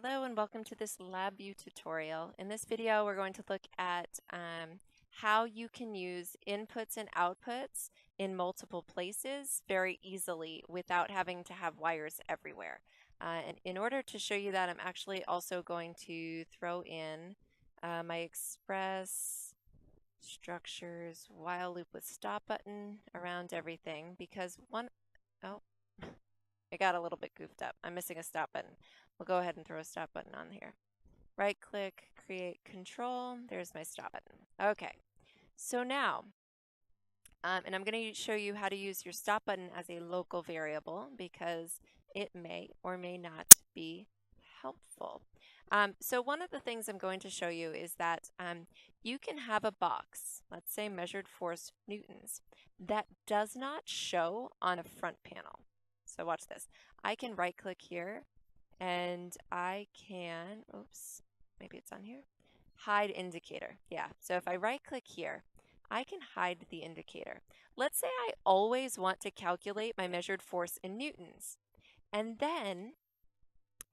Hello and welcome to this LabVIEW tutorial. In this video, we're going to look at how you can use inputs and outputs in multiple places very easily without having to have wires everywhere. And in order to show you that, I'm actually also going to throw in my express structures while loop with stop button around everything because I got a little bit goofed up. I'm missing a stop button. We'll go ahead and throw a stop button on here. Right click, create control. There's my stop button. Okay, so now, and I'm going to show you how to use your stop button as a local variable because it may or may not be helpful. So one of the things I'm going to show you is that you can have a box, let's say measured force newtons, that does not show on a front panel. So watch this. I can right click here and I can, oops, maybe it's on here, hide indicator. Yeah, so if I right click here, I can hide the indicator. Let's say I always want to calculate my measured force in newtons. And then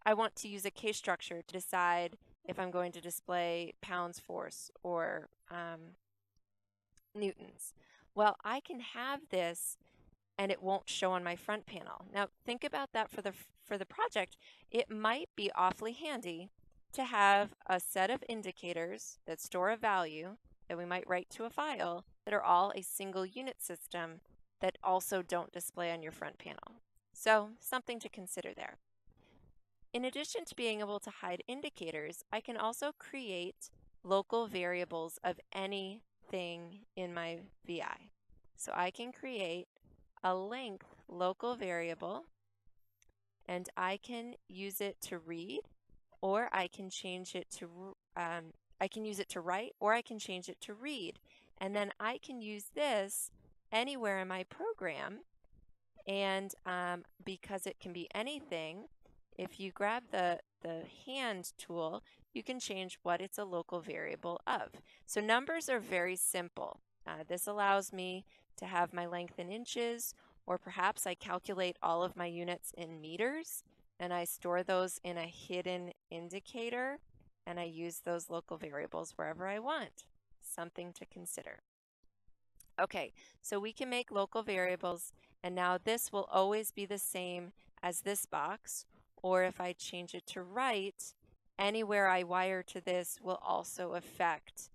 I want to use a case structure to decide if I'm going to display pounds force or newtons. Well, I can have this and it won't show on my front panel. Now think about that for the project. It might be awfully handy to have a set of indicators that store a value that we might write to a file that are all a single unit system that also don't display on your front panel. So something to consider there. In addition to being able to hide indicators, I can also create local variables of anything in my VI. So I can create a length local variable, and I can use it to read, or I can change it to, I can use it to write, or I can change it to read. And then I can use this anywhere in my program. And because it can be anything, if you grab the hand tool, you can change what it's a local variable of. So numbers are very simple. This allows me to have my length in inches, or perhaps I calculate all of my units in meters and I store those in a hidden indicator and I use those local variables wherever I want. Something to consider. Okay, so we can make local variables, and now this will always be the same as this box, or if I change it to write, anywhere I wire to this will also affect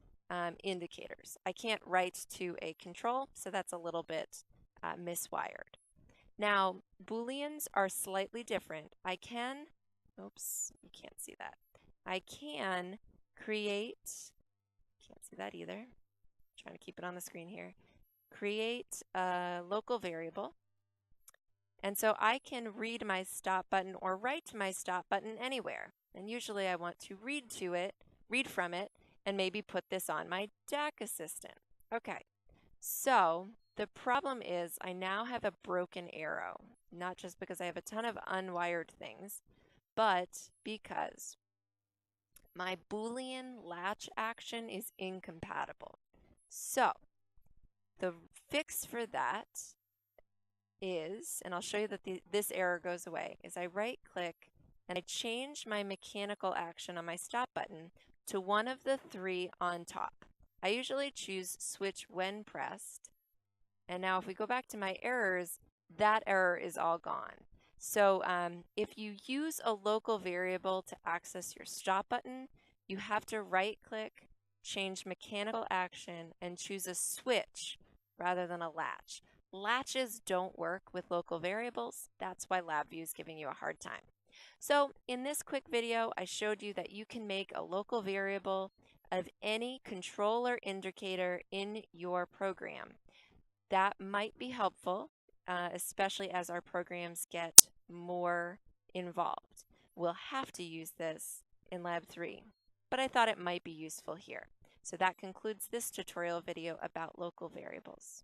indicators. I can't write to a control, so that's a little bit miswired. Now, Booleans are slightly different. I can, oops, you can't see that. I can create, can't see that either. I'm trying to keep it on the screen here. Create a local variable. And so I can read my stop button or write my stop button anywhere. And usually I want to read from it, and maybe put this on my DAC assistant. Okay, so the problem is I now have a broken arrow, not just because I have a ton of unwired things, but because my Boolean latch action is incompatible. So the fix for that is, and I'll show you that this error goes away, is I right click and I change my mechanical action on my stop button to one of the three on top. I usually choose switch when pressed. And now if we go back to my errors, that error is all gone. So if you use a local variable to access your stop button, you have to right click, change mechanical action, and choose a switch rather than a latch. Latches don't work with local variables. That's why LabVIEW is giving you a hard time. So in this quick video, I showed you that you can make a local variable of any controller indicator in your program. That might be helpful, especially as our programs get more involved. We'll have to use this in Lab 3, but I thought it might be useful here. So that concludes this tutorial video about local variables.